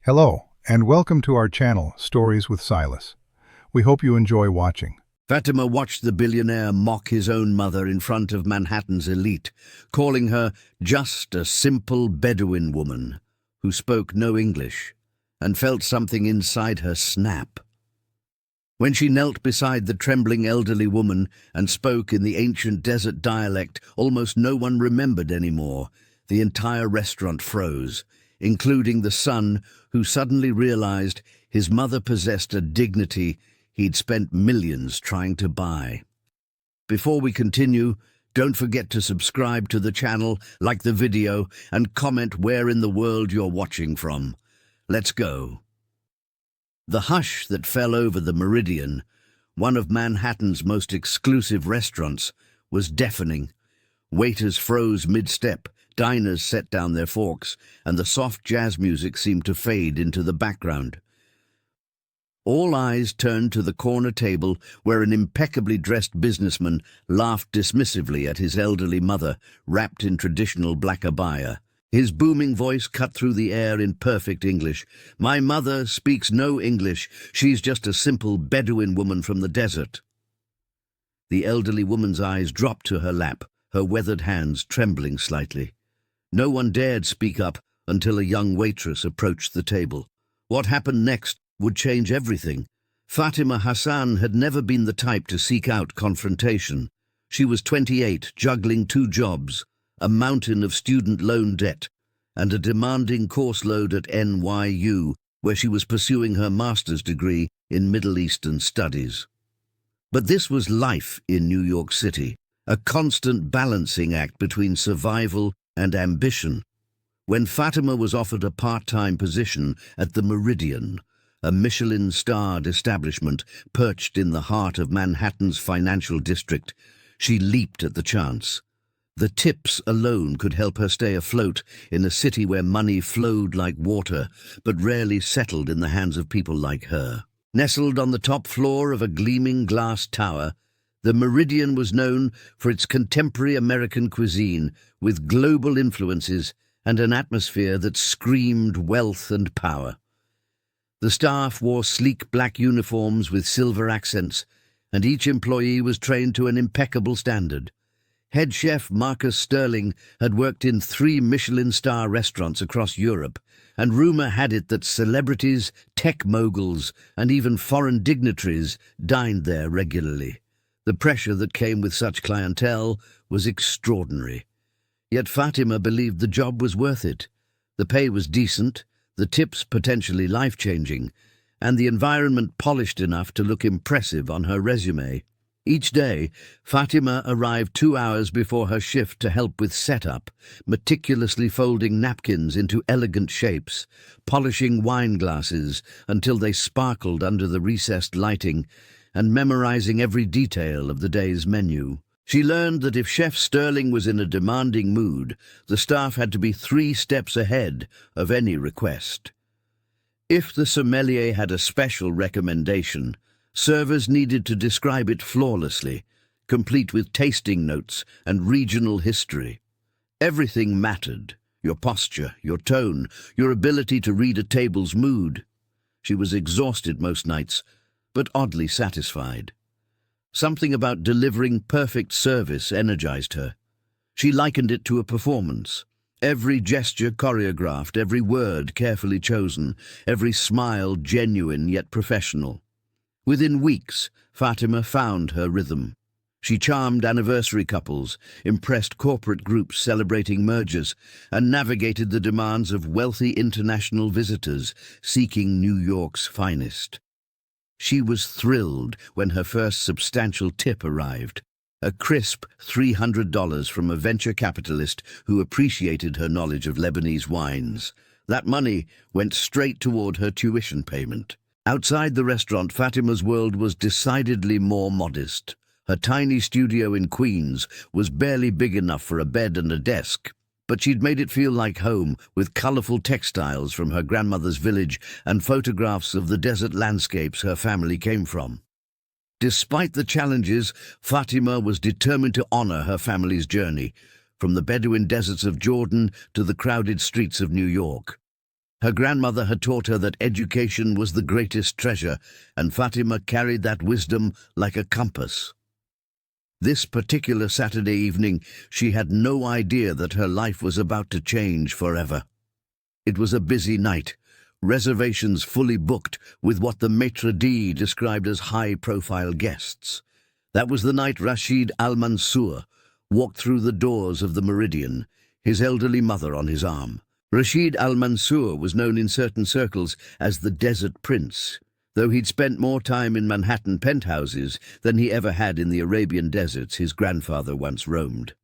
Hello, and welcome to our channel, Stories with Silas. We hope you enjoy watching. Fatima watched the billionaire mock his own mother in front of Manhattan's elite, calling her just a simple Bedouin woman who spoke no English, and felt something inside her snap. When she knelt beside the trembling elderly woman and spoke in the ancient desert dialect almost no one remembered anymore, the entire restaurant froze, including the son who suddenly realized his mother possessed a dignity he'd spent millions trying to buy. Before we continue, don't forget to subscribe to the channel, like the video, and comment where in the world you're watching from. Let's go. The hush that fell over the Meridian, one of Manhattan's most exclusive restaurants, was deafening. Waiters froze mid-step, diners set down their forks, and the soft jazz music seemed to fade into the background. All eyes turned to the corner table where an impeccably dressed businessman laughed dismissively at his elderly mother, wrapped in traditional black abaya. His booming voice cut through the air in perfect English. "My mother speaks no English. She's just a simple Bedouin woman from the desert." The elderly woman's eyes dropped to her lap, her weathered hands trembling slightly. No one dared speak up until a young waitress approached the table. What happened next would change everything. Fatima Hassan had never been the type to seek out confrontation. She was 28, juggling 2 jobs, a mountain of student loan debt, and a demanding course load at NYU, where she was pursuing her master's degree in Middle Eastern studies. But this was life in New York City, a constant balancing act between survival and ambition. When Fatima was offered a part-time position at the Meridian, a Michelin-starred establishment perched in the heart of Manhattan's financial district, she leaped at the chance. The tips alone could help her stay afloat in a city where money flowed like water, but rarely settled in the hands of people like her. Nestled on the top floor of a gleaming glass tower, the Meridian was known for its contemporary American cuisine with global influences and an atmosphere that screamed wealth and power. The staff wore sleek black uniforms with silver accents, and each employee was trained to an impeccable standard. Head chef Marcus Sterling had worked in 3 Michelin-star restaurants across Europe, and rumor had it that celebrities, tech moguls, and even foreign dignitaries dined there regularly. The pressure that came with such clientele was extraordinary. Yet Fatima believed the job was worth it. The pay was decent, the tips potentially life-changing, and the environment polished enough to look impressive on her resume. Each day, Fatima arrived 2 hours before her shift to help with setup, meticulously folding napkins into elegant shapes, polishing wine glasses until they sparkled under the recessed lighting, and memorizing every detail of the day's menu. She learned that if Chef Sterling was in a demanding mood, the staff had to be 3 steps ahead of any request. If the sommelier had a special recommendation, servers needed to describe it flawlessly, complete with tasting notes and regional history. Everything mattered: your posture, your tone, your ability to read a table's mood. She was exhausted most nights, but oddly satisfied. Something about delivering perfect service energized her. She likened it to a performance. Every gesture choreographed, every word carefully chosen, every smile genuine yet professional. Within weeks, Fatima found her rhythm. She charmed anniversary couples, impressed corporate groups celebrating mergers, and navigated the demands of wealthy international visitors seeking New York's finest. She was thrilled when her first substantial tip arrived, a crisp $300 from a venture capitalist who appreciated her knowledge of Lebanese wines. That money went straight toward her tuition payment. Outside the restaurant, Fatima's world was decidedly more modest. Her tiny studio in Queens was barely big enough for a bed and a desk, but she'd made it feel like home, with colorful textiles from her grandmother's village and photographs of the desert landscapes her family came from. Despite the challenges, Fatima was determined to honor her family's journey, from the Bedouin deserts of Jordan to the crowded streets of New York. Her grandmother had taught her that education was the greatest treasure, and Fatima carried that wisdom like a compass. This particular Saturday evening, she had no idea that her life was about to change forever. It was a busy night, reservations fully booked with what the maitre d' described as high-profile guests. That was the night Rashid Al-Mansour walked through the doors of the Meridian, his elderly mother on his arm. Rashid Al-Mansour was known in certain circles as the Desert Prince, though he'd spent more time in Manhattan penthouses than he ever had in the Arabian deserts his grandfather once roamed.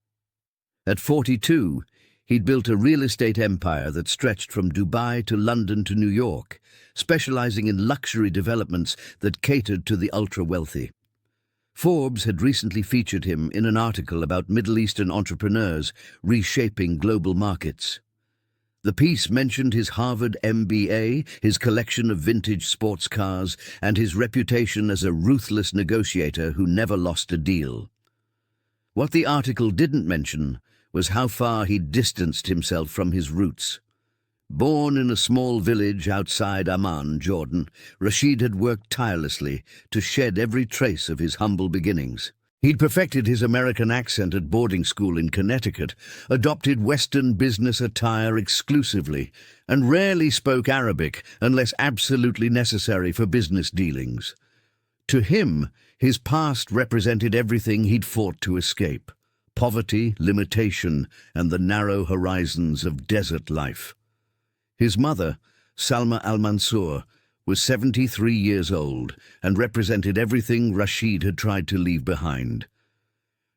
At 42, he'd built a real estate empire that stretched from Dubai to London to New York, specializing in luxury developments that catered to the ultra-wealthy. Forbes had recently featured him in an article about Middle Eastern entrepreneurs reshaping global markets. The piece mentioned his Harvard MBA, his collection of vintage sports cars, and his reputation as a ruthless negotiator who never lost a deal. What the article didn't mention was how far he'd distanced himself from his roots. Born in a small village outside Amman, Jordan, Rashid had worked tirelessly to shed every trace of his humble beginnings. He'd perfected his American accent at boarding school in Connecticut, adopted Western business attire exclusively, and rarely spoke Arabic unless absolutely necessary for business dealings. To him, his past represented everything he'd fought to escape: poverty, limitation, and the narrow horizons of desert life. His mother, Salma al-Mansour, was 73 years old and represented everything Rashid had tried to leave behind.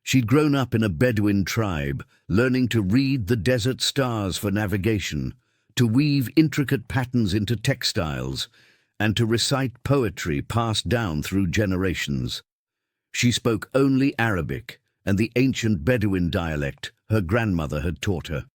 She'd grown up in a Bedouin tribe, learning to read the desert stars for navigation, to weave intricate patterns into textiles, and to recite poetry passed down through generations. She spoke only Arabic and the ancient Bedouin dialect her grandmother had taught her.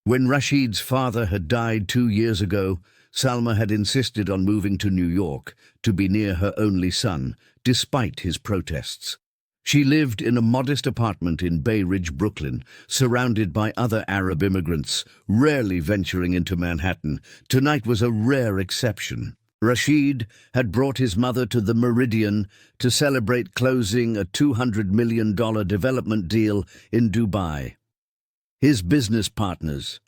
When Rashid's father had died 2 years ago, Salma had insisted on moving to New York to be near her only son, despite his protests. She lived in a modest apartment in Bay Ridge, Brooklyn, surrounded by other Arab immigrants, rarely venturing into Manhattan. Tonight was a rare exception. Rashid had brought his mother to the Meridian to celebrate closing a $200 million development deal in Dubai. His business partners,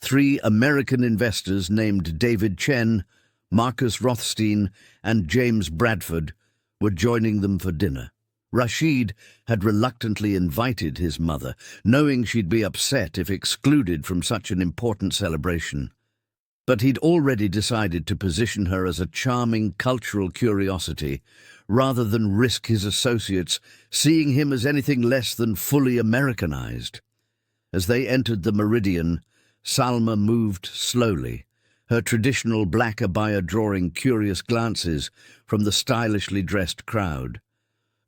3 American investors named David Chen, Marcus Rothstein, and James Bradford, were joining them for dinner. Rashid had reluctantly invited his mother, knowing she'd be upset if excluded from such an important celebration. But he'd already decided to position her as a charming cultural curiosity, rather than risk his associates seeing him as anything less than fully Americanized. As they entered the Meridian, Salma moved slowly, her traditional black abaya drawing curious glances from the stylishly dressed crowd.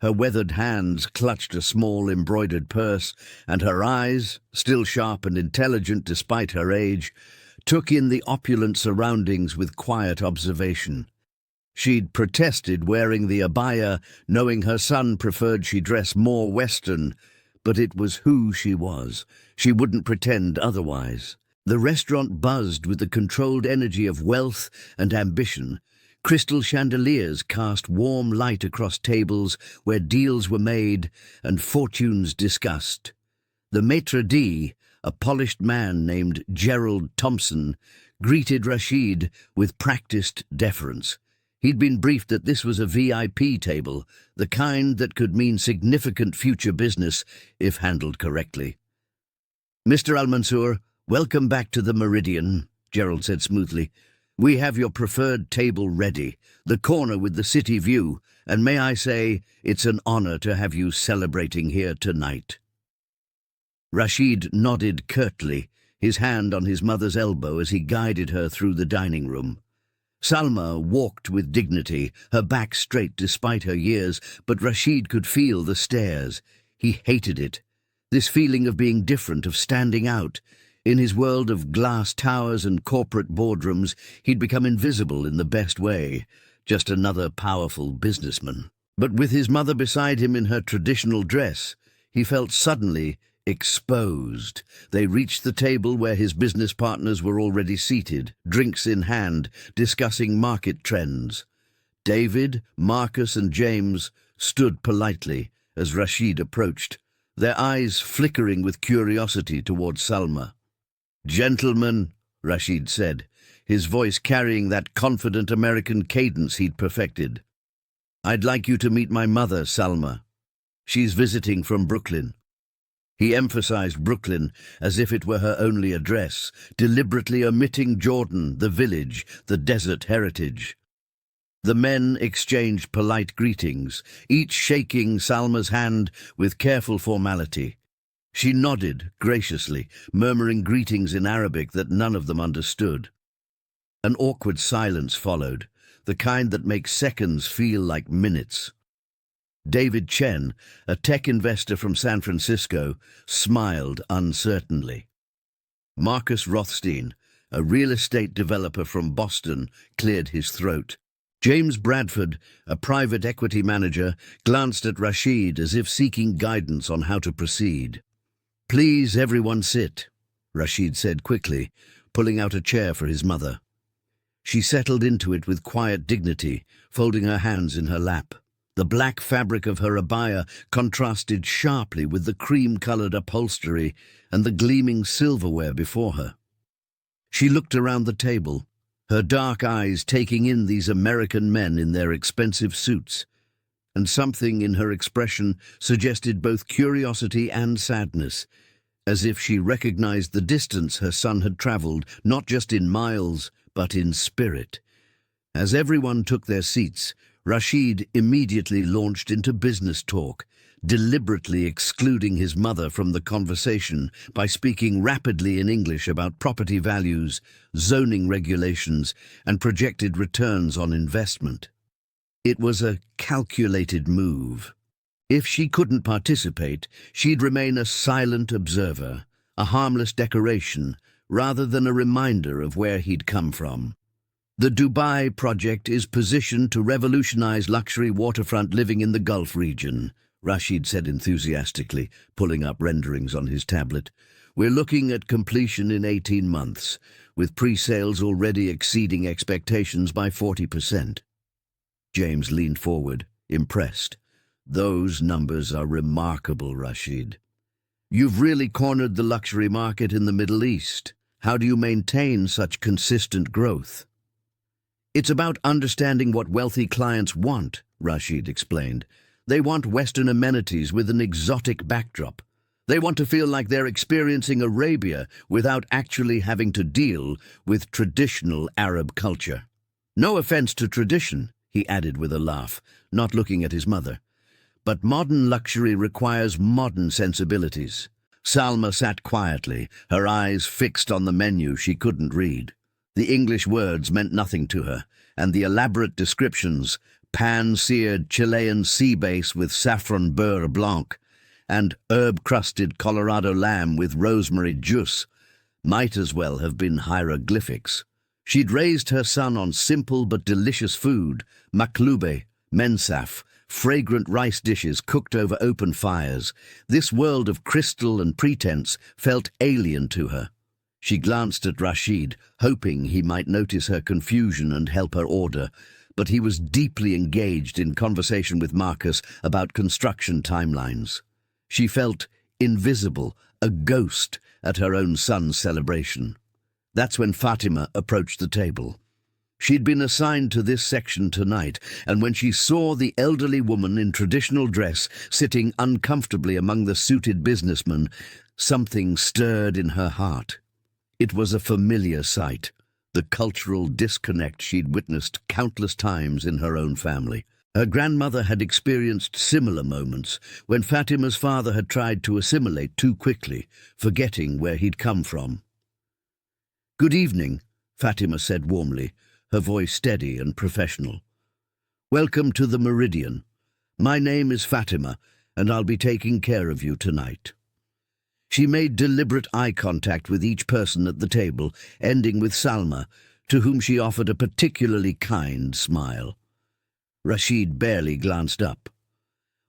Her weathered hands clutched a small embroidered purse, and her eyes, still sharp and intelligent despite her age, took in the opulent surroundings with quiet observation. She'd protested wearing the abaya, knowing her son preferred she dress more Western, but it was who she was. She wouldn't pretend otherwise. The restaurant buzzed with the controlled energy of wealth and ambition. Crystal chandeliers cast warm light across tables where deals were made and fortunes discussed. The maitre d', a polished man named Gerald Thompson, greeted Rashid with practiced deference. He'd been briefed that this was a VIP table, the kind that could mean significant future business if handled correctly. "Mr. Al-Mansour, welcome back to the Meridian," Gerald said smoothly. "We have your preferred table ready, the corner with the city view, and may I say, it's an honor to have you celebrating here tonight." Rashid nodded curtly, his hand on his mother's elbow as he guided her through the dining room. Salma walked with dignity, her back straight despite her years, but Rashid could feel the stares. He hated it. This feeling of being different, of standing out. In his world of glass towers and corporate boardrooms, he'd become invisible in the best way, just another powerful businessman. But with his mother beside him in her traditional dress, he felt suddenly Exposed, they reached the table where his business partners were already seated, drinks in hand, discussing market trends. David, Marcus, and James stood politely as Rashid approached, their eyes flickering with curiosity towards Salma. "Gentlemen," Rashid said, his voice carrying that confident American cadence he'd perfected. "I'd like you to meet my mother, Salma. She's visiting from Brooklyn." He emphasized Brooklyn as if it were her only address, deliberately omitting Jordan, the village, the desert heritage. The men exchanged polite greetings, each shaking Salma's hand with careful formality. She nodded graciously, murmuring greetings in Arabic that none of them understood. An awkward silence followed, the kind that makes seconds feel like minutes. David Chen, a tech investor from San Francisco, smiled uncertainly. Marcus Rothstein, a real estate developer from Boston, cleared his throat. James Bradford, a private equity manager, glanced at Rashid as if seeking guidance on how to proceed. "Please, everyone sit," Rashid said quickly, pulling out a chair for his mother. She settled into it with quiet dignity, folding her hands in her lap. The black fabric of her abaya contrasted sharply with the cream-colored upholstery and the gleaming silverware before her. She looked around the table, her dark eyes taking in these American men in their expensive suits, and something in her expression suggested both curiosity and sadness, as if she recognized the distance her son had traveled, not just in miles, but in spirit. As everyone took their seats, Rashid immediately launched into business talk, deliberately excluding his mother from the conversation by speaking rapidly in English about property values, zoning regulations, and projected returns on investment. It was a calculated move. If she couldn't participate, she'd remain a silent observer, a harmless decoration, rather than a reminder of where he'd come from. The Dubai project is positioned to revolutionize luxury waterfront living in the Gulf region, Rashid said enthusiastically, pulling up renderings on his tablet. "We're looking at completion in 18 months, with pre-sales already exceeding expectations by 40%. James leaned forward, impressed. "Those numbers are remarkable, Rashid. You've really cornered the luxury market in the Middle East. How do you maintain such consistent growth?" "It's about understanding what wealthy clients want," Rashid explained. "They want Western amenities with an exotic backdrop. They want to feel like they're experiencing Arabia without actually having to deal with traditional Arab culture. No offense to tradition," he added with a laugh, not looking at his mother. "But modern luxury requires modern sensibilities." Salma sat quietly, her eyes fixed on the menu she couldn't read. The English words meant nothing to her, and the elaborate descriptions, pan-seared Chilean sea bass with saffron beurre blanc, and herb-crusted Colorado lamb with rosemary juice, might as well have been hieroglyphics. She'd raised her son on simple but delicious food, maklube, mensaf, fragrant rice dishes cooked over open fires. This world of crystal and pretense felt alien to her. She glanced at Rashid, hoping he might notice her confusion and help her order, but he was deeply engaged in conversation with Marcus about construction timelines. She felt invisible, a ghost, at her own son's celebration. That's when Fatima approached the table. She'd been assigned to this section tonight, and when she saw the elderly woman in traditional dress sitting uncomfortably among the suited businessmen, something stirred in her heart. It was a familiar sight, the cultural disconnect she'd witnessed countless times in her own family. Her grandmother had experienced similar moments when Fatima's father had tried to assimilate too quickly, forgetting where he'd come from. "Good evening," Fatima said warmly, her voice steady and professional. "Welcome to the Meridian. My name is Fatima, and I'll be taking care of you tonight." She made deliberate eye contact with each person at the table, ending with Salma, to whom she offered a particularly kind smile. Rashid barely glanced up.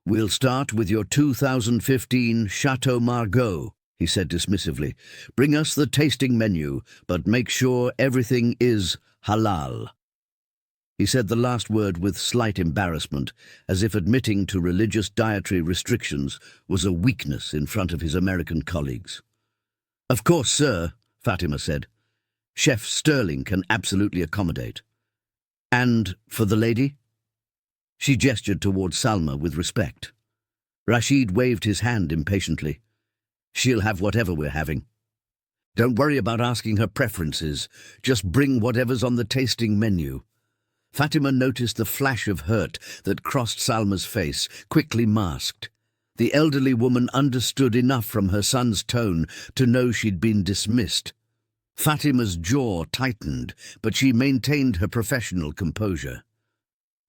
"We'll start with your 2015 Chateau Margaux," he said dismissively. "Bring us the tasting menu, but make sure everything is halal." He said the last word with slight embarrassment, as if admitting to religious dietary restrictions was a weakness in front of his American colleagues. "Of course, sir," Fatima said. "Chef Sterling can absolutely accommodate." "And for the lady?" She gestured toward Salma with respect. Rashid waved his hand impatiently. "She'll have whatever we're having. Don't worry about asking her preferences. Just bring whatever's on the tasting menu." Fatima noticed the flash of hurt that crossed Salma's face, quickly masked. The elderly woman understood enough from her son's tone to know she'd been dismissed. Fatima's jaw tightened, but she maintained her professional composure.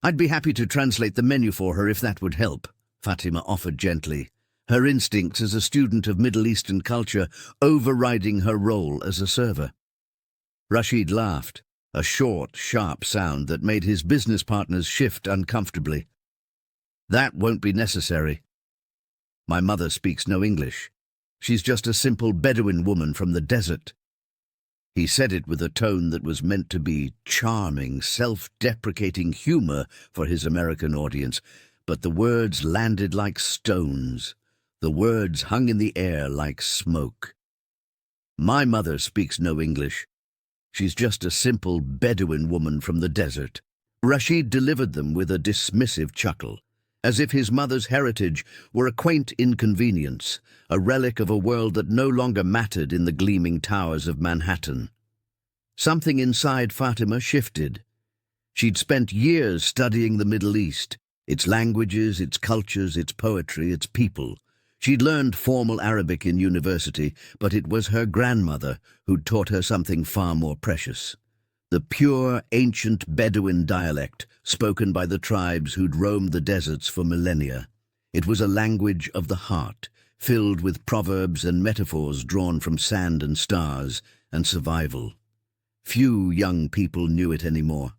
"I'd be happy to translate the menu for her if that would help," Fatima offered gently, her instincts as a student of Middle Eastern culture overriding her role as a server. Rashid laughed, a short, sharp sound that made his business partners shift uncomfortably. "That won't be necessary. My mother speaks no English. She's just a simple Bedouin woman from the desert." He said it with a tone that was meant to be charming, self-deprecating humor for his American audience, but the words landed like stones. The words hung in the air like smoke. "My mother speaks no English. She's just a simple Bedouin woman from the desert." Rashid delivered them with a dismissive chuckle, as if his mother's heritage were a quaint inconvenience, a relic of a world that no longer mattered in the gleaming towers of Manhattan. Something inside Fatima shifted. She'd spent years studying the Middle East, its languages, its cultures, its poetry, its people. She'd learned formal Arabic in university, but it was her grandmother who'd taught her something far more precious. The pure, ancient Bedouin dialect spoken by the tribes who'd roamed the deserts for millennia. It was a language of the heart, filled with proverbs and metaphors drawn from sand and stars and survival. Few young people knew it anymore.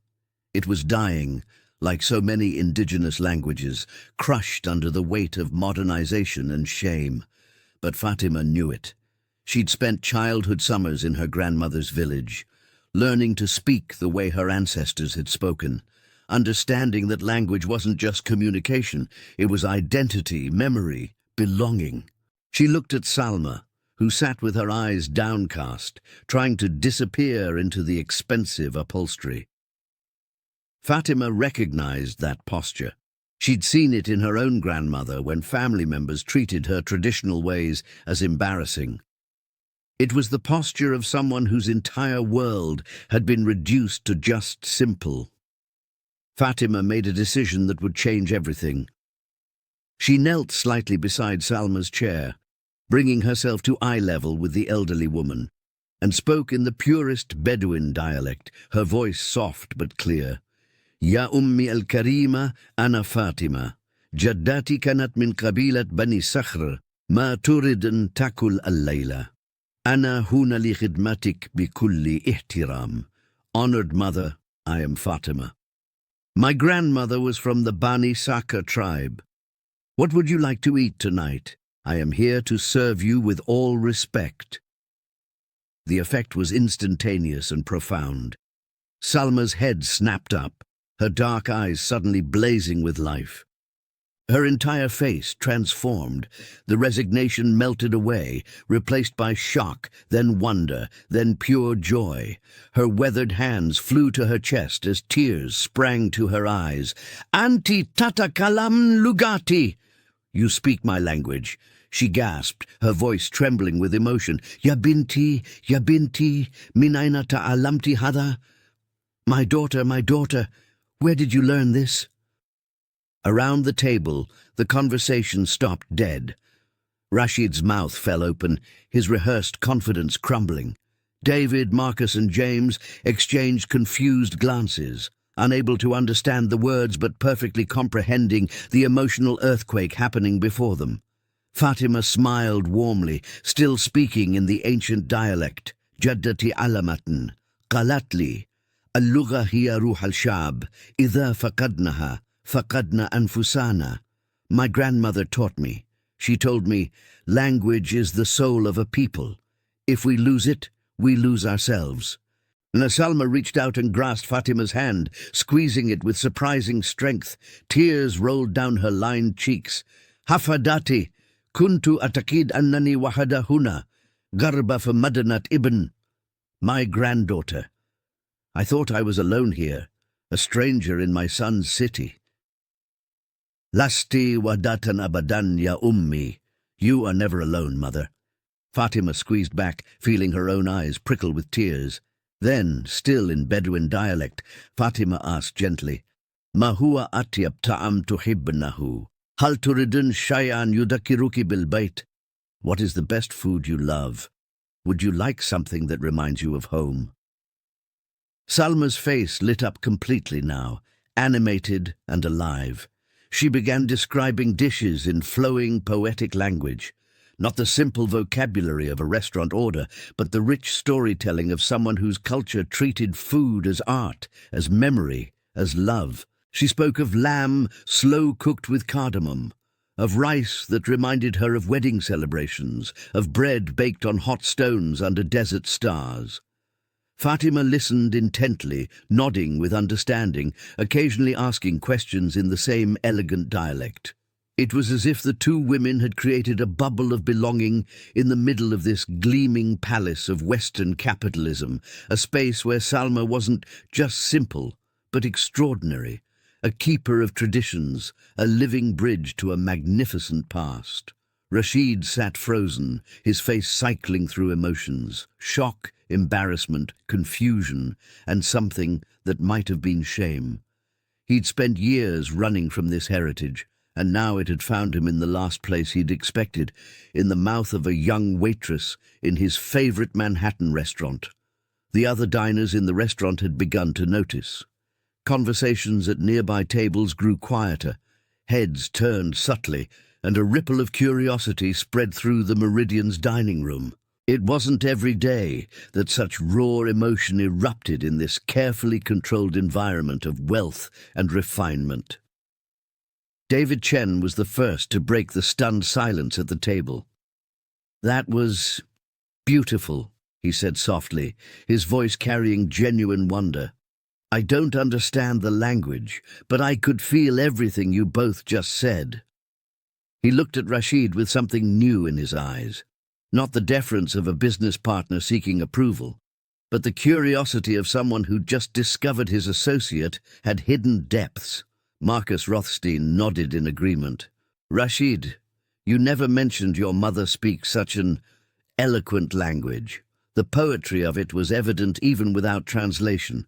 It was dying, like so many indigenous languages, crushed under the weight of modernization and shame. But Fatima knew it. She'd spent childhood summers in her grandmother's village, learning to speak the way her ancestors had spoken, understanding that language wasn't just communication, it was identity, memory, belonging. She looked at Salma, who sat with her eyes downcast, trying to disappear into the expensive upholstery. Fatima recognized that posture. She'd seen it in her own grandmother when family members treated her traditional ways as embarrassing. It was the posture of someone whose entire world had been reduced to just simple. Fatima made a decision that would change everything. She knelt slightly beside Salma's chair, bringing herself to eye level with the elderly woman, and spoke in the purest Bedouin dialect, her voice soft but clear. "Ya ummi al-karima, ana Fatima. Jaddati kanat min qabilat bani Sakhr, ma turid an takul al-layla. Ana huna li khidmatik bi kulli ihtiram." Honored mother, I am Fatima. My grandmother was from the Bani Sakhr tribe. What would you like to eat tonight? I am here to serve you with all respect. The effect was instantaneous and profound. Salma's head snapped up, her dark eyes suddenly blazing with life. Her entire face transformed. The resignation melted away, replaced by shock, then wonder, then pure joy. Her weathered hands flew to her chest as tears sprang to her eyes. "Anti tata kalam lugati!" "You speak my language," she gasped, her voice trembling with emotion. Ya binti, min aina ta'alamti hada?" My daughter, where did you learn this?" Around the table, the conversation stopped dead. Rashid's mouth fell open, his rehearsed confidence crumbling. David, Marcus, and James exchanged confused glances, unable to understand the words but perfectly comprehending the emotional earthquake happening before them. Fatima smiled warmly, still speaking in the ancient dialect. "Jaddati alamatan, qalatli, اللغة هي روح الشعب إذا فقدناها فقدنا أنفسنا." My grandmother taught me. She told me, language is the soul of a people. If we lose it, we lose ourselves. Salma reached out and grasped Fatima's hand, squeezing it with surprising strength. Tears rolled down her lined cheeks. Hafadati, kuntu atakid annani wahada huna, garba fa madanat ibn. My granddaughter. I thought I was alone here, a stranger in my son's city. Lasti wadatan abadan ya ummi. You are never alone, mother. Fatima squeezed back, feeling her own eyes prickle with tears. Then, still in Bedouin dialect, Fatima asked gently, Ma huwa atyab ta'am tuhibbanahu? Hal turidun shayan yudakiruki bil bayt? What is the best food you love? Would you like something that reminds you of home? Salma's face lit up completely now, animated and alive. She began describing dishes in flowing, poetic language. Not the simple vocabulary of a restaurant order, but the rich storytelling of someone whose culture treated food as art, as memory, as love. She spoke of lamb slow-cooked with cardamom, of rice that reminded her of wedding celebrations, of bread baked on hot stones under desert stars. Fatima listened intently, nodding with understanding, occasionally asking questions in the same elegant dialect. It was as if the two women had created a bubble of belonging in the middle of this gleaming palace of Western capitalism, a space where Salma wasn't just simple, but extraordinary, a keeper of traditions, a living bridge to a magnificent past. Rashid sat frozen, his face cycling through emotions, shock, embarrassment, confusion, and something that might have been shame. He'd spent years running from this heritage, and now it had found him in the last place he'd expected, in the mouth of a young waitress in his favorite Manhattan restaurant. The other diners in the restaurant had begun to notice. Conversations at nearby tables grew quieter, heads turned subtly, and a ripple of curiosity spread through the Meridian's dining room. It wasn't every day that such raw emotion erupted in this carefully controlled environment of wealth and refinement. David Chen was the first to break the stunned silence at the table. That was beautiful, he said softly, his voice carrying genuine wonder. I don't understand the language, but I could feel everything you both just said. He looked at Rashid with something new in his eyes. Not the deference of a business partner seeking approval, but the curiosity of someone who'd just discovered his associate had hidden depths. Marcus Rothstein nodded in agreement. Rashid, you never mentioned your mother speaks such an eloquent language. The poetry of it was evident even without translation.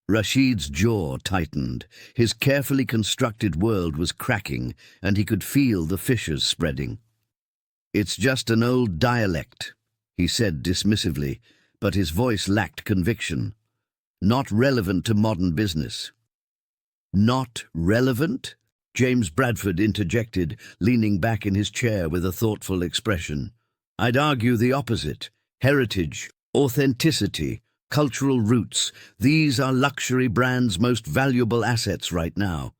Rashid's jaw tightened. His carefully constructed world was cracking, and he could feel the fissures spreading. It's just an old dialect, he said dismissively, but his voice lacked conviction. Not relevant to modern business. Not relevant? James Bradford interjected, leaning back in his chair with a thoughtful expression. I'd argue the opposite. Heritage, authenticity, cultural roots, these are luxury brands' most valuable assets right now.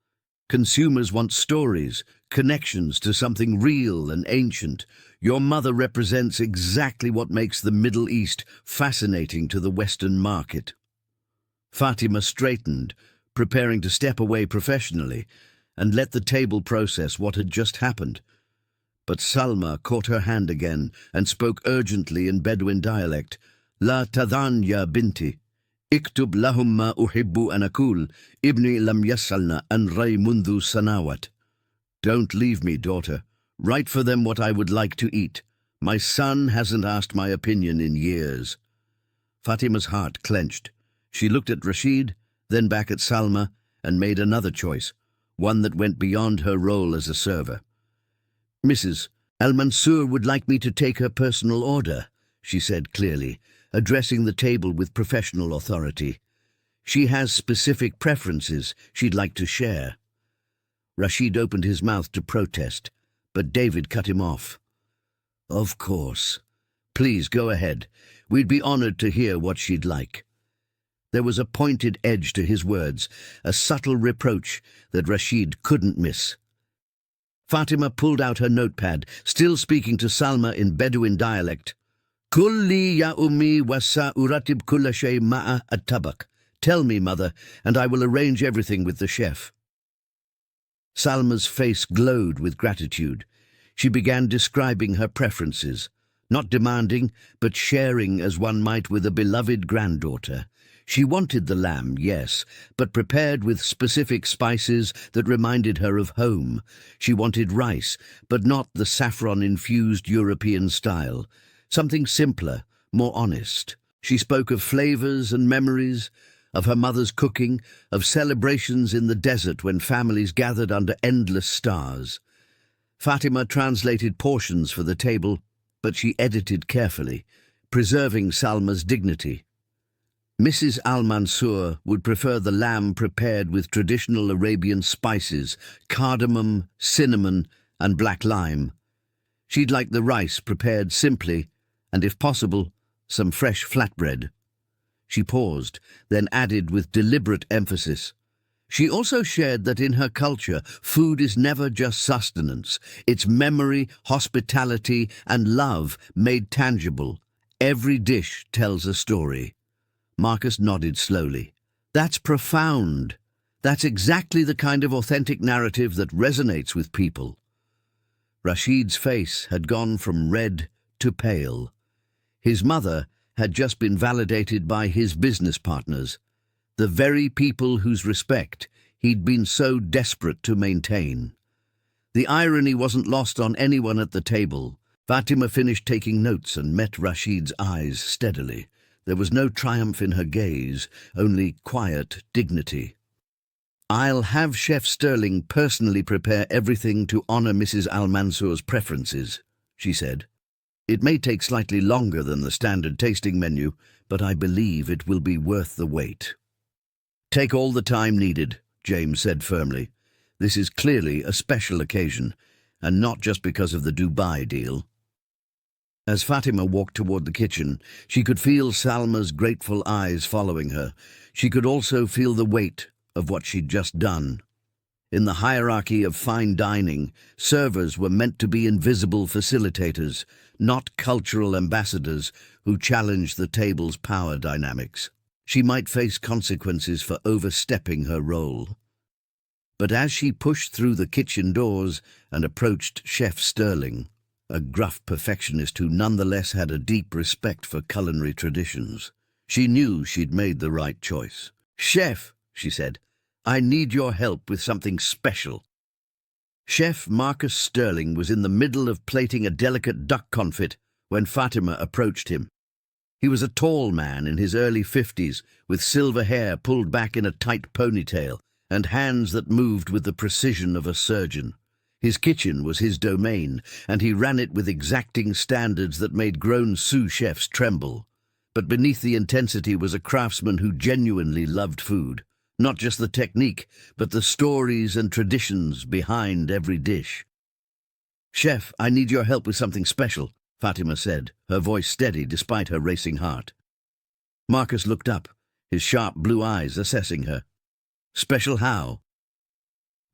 Consumers want stories, connections to something real and ancient. Your mother represents exactly what makes the Middle East fascinating to the Western market. Fatima straightened, preparing to step away professionally, and let the table process what had just happened. But Salma caught her hand again and spoke urgently in Bedouin dialect. La tadhan ya binti. Iktub lahum ma uhibbu an akul, ibni lam yasalna an ray mundu sanawat. Don't leave me, daughter. Write for them what I would like to eat. My son hasn't asked my opinion in years. Fatima's heart clenched. She looked at Rashid, then back at Salma, and made another choice, one that went beyond her role as a server. Mrs. Al-Mansur would like me to take her personal order, she said clearly, addressing the table with professional authority. She has specific preferences she'd like to share. Rashid opened his mouth to protest, but David cut him off. Of course. Please go ahead. We'd be honored to hear what she'd like. There was a pointed edge to his words, a subtle reproach that Rashid couldn't miss. Fatima pulled out her notepad, still speaking to Salma in Bedouin dialect. Kulli ya ummi wasa uratib kulla shay ma'a at-tabak. Tell me, mother, and I will arrange everything with the chef. Salma's face glowed with gratitude. She began describing her preferences, not demanding, but sharing as one might with a beloved granddaughter. She wanted the lamb, yes, but prepared with specific spices that reminded her of home. She wanted rice, but not the saffron-infused European style. Something simpler, more honest. She spoke of flavors and memories, of her mother's cooking, of celebrations in the desert when families gathered under endless stars. Fatima translated portions for the table, but she edited carefully, preserving Salma's dignity. Mrs. Al-Mansour would prefer the lamb prepared with traditional Arabian spices, cardamom, cinnamon, and black lime. She'd like the rice prepared simply, and if possible, some fresh flatbread. She paused, then added with deliberate emphasis. She also shared that in her culture, food is never just sustenance. It's memory, hospitality, and love made tangible. Every dish tells a story. Marcus nodded slowly. That's profound. That's exactly the kind of authentic narrative that resonates with people. Rashid's face had gone from red to pale. His mother had just been validated by his business partners, the very people whose respect he'd been so desperate to maintain. The irony wasn't lost on anyone at the table. Fatima finished taking notes and met Rashid's eyes steadily. There was no triumph in her gaze, only quiet dignity. I'll have Chef Sterling personally prepare everything to honor Mrs. Al-Mansour's preferences, she said. It may take slightly longer than the standard tasting menu, but I believe it will be worth the wait. Take all the time needed, James said firmly. This is clearly a special occasion, and not just because of the Dubai deal. As Fatima walked toward the kitchen, she could feel Salma's grateful eyes following her. She could also feel the weight of what she'd just done. In the hierarchy of fine dining, servers were meant to be invisible facilitators, not cultural ambassadors who challenged the table's power dynamics. She might face consequences for overstepping her role. But as she pushed through the kitchen doors and approached Chef Sterling, a gruff perfectionist who nonetheless had a deep respect for culinary traditions, she knew she'd made the right choice. "Chef," she said, "I need your help with something special." Chef Marcus Sterling was in the middle of plating a delicate duck confit when Fatima approached him. He was a tall man in his early 50s, with silver hair pulled back in a tight ponytail and hands that moved with the precision of a surgeon. His kitchen was his domain, and he ran it with exacting standards that made grown sous chefs tremble. But beneath the intensity was a craftsman who genuinely loved food. Not just the technique, but the stories and traditions behind every dish. "Chef, I need your help with something special," Fatima said, her voice steady despite her racing heart. Marcus looked up, his sharp blue eyes assessing her. "Special how?"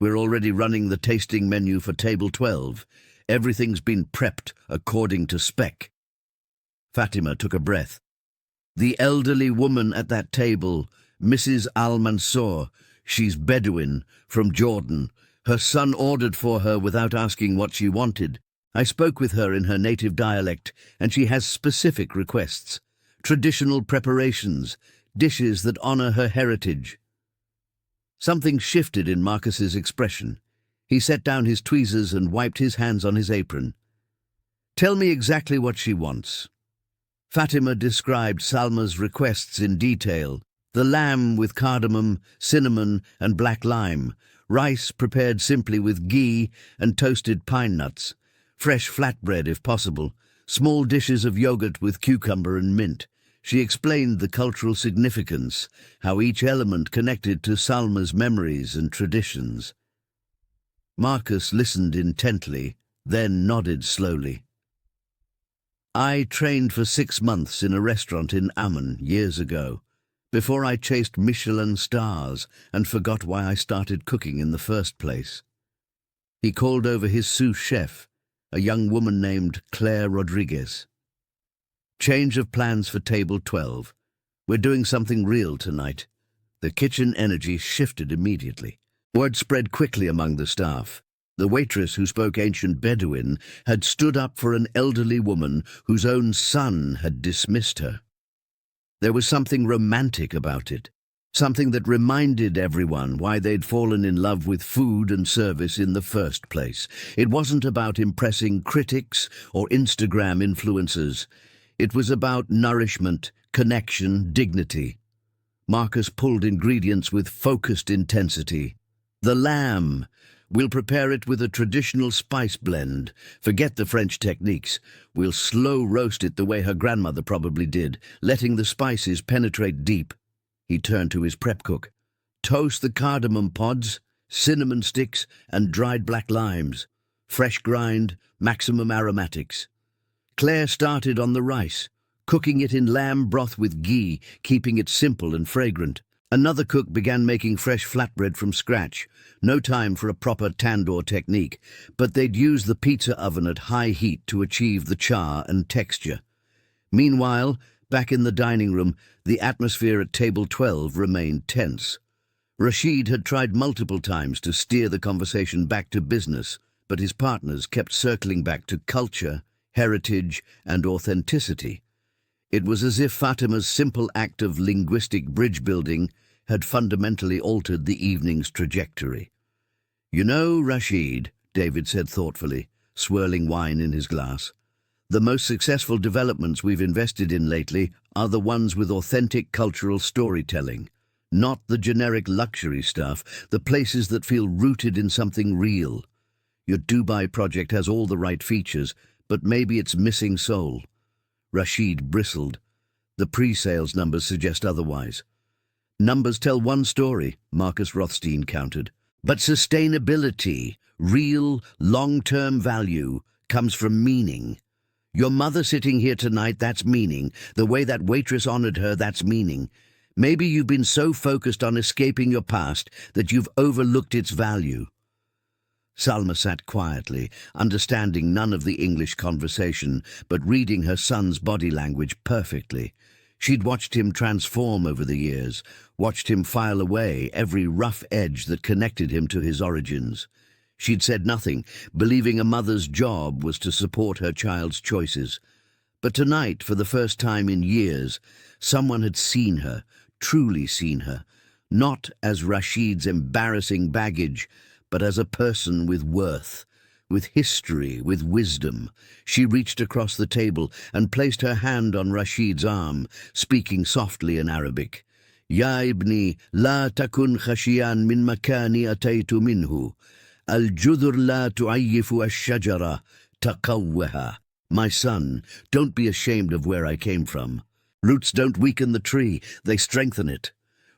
"We're already running the tasting menu for table 12. Everything's been prepped according to spec." Fatima took a breath. The elderly woman at that table, Mrs. Al-Mansour, she's Bedouin, from Jordan. Her son ordered for her without asking what she wanted. I spoke with her in her native dialect, and she has specific requests. Traditional preparations, dishes that honor her heritage. Something shifted in Marcus's expression. He set down his tweezers and wiped his hands on his apron. "Tell me exactly what she wants." Fatima described Salma's requests in detail. The lamb with cardamom, cinnamon, and black lime, rice prepared simply with ghee and toasted pine nuts, fresh flatbread if possible, small dishes of yogurt with cucumber and mint. She explained the cultural significance, how each element connected to Salma's memories and traditions. Marcus listened intently, then nodded slowly. "I trained for 6 months in a restaurant in Amman years ago, before I chased Michelin stars and forgot why I started cooking in the first place. He called over his sous chef, a young woman named Claire Rodriguez. Change of plans for table 12. We're doing something real tonight. The kitchen energy shifted immediately. Word spread quickly among the staff. The waitress, who spoke ancient Bedouin, had stood up for an elderly woman whose own son had dismissed her. There was something romantic about it, something that reminded everyone why they'd fallen in love with food and service in the first place. It wasn't about impressing critics or Instagram influencers. It was about nourishment, connection, dignity. Marcus pulled ingredients with focused intensity. The lamb. We'll prepare it with a traditional spice blend. Forget the French techniques. We'll slow roast it the way her grandmother probably did, letting the spices penetrate deep. He turned to his prep cook. Toast the cardamom pods, cinnamon sticks, and dried black limes. Fresh grind, maximum aromatics. Claire started on the rice, cooking it in lamb broth with ghee, keeping it simple and fragrant. Another cook began making fresh flatbread from scratch. No time for a proper tandoor technique, but they'd use the pizza oven at high heat to achieve the char and texture. Meanwhile, back in the dining room, the atmosphere at table 12 remained tense. Rashid had tried multiple times to steer the conversation back to business, but his partners kept circling back to culture, heritage, and authenticity. It was as if Fatima's simple act of linguistic bridge-building had fundamentally altered the evening's trajectory. "You know, Rashid," David said thoughtfully, swirling wine in his glass, "the most successful developments we've invested in lately are the ones with authentic cultural storytelling, not the generic luxury stuff, the places that feel rooted in something real. Your Dubai project has all the right features, but maybe it's missing soul." Rashid bristled. "The pre-sales numbers suggest otherwise." "Numbers tell one story," Marcus Rothstein countered. "But sustainability, real, long-term value, comes from meaning. Your mother sitting here tonight, that's meaning. The way that waitress honored her, that's meaning. Maybe you've been so focused on escaping your past that you've overlooked its value." Salma sat quietly, understanding none of the English conversation, but reading her son's body language perfectly. She'd watched him transform over the years, watched him file away every rough edge that connected him to his origins. She'd said nothing, believing a mother's job was to support her child's choices. But tonight, for the first time in years, someone had seen her, truly seen her, not as Rashid's embarrassing baggage, but as a person with worth, with history, with wisdom. She reached across the table and placed her hand on Rashid's arm, speaking softly in Arabic. "Ya ibni, la takun khashiyan min makani ataytu minhu. Al-judhur la tu'ayyifu ash-shajara, taqawwaha." "My son, don't be ashamed of where I came from. Roots don't weaken the tree, they strengthen it."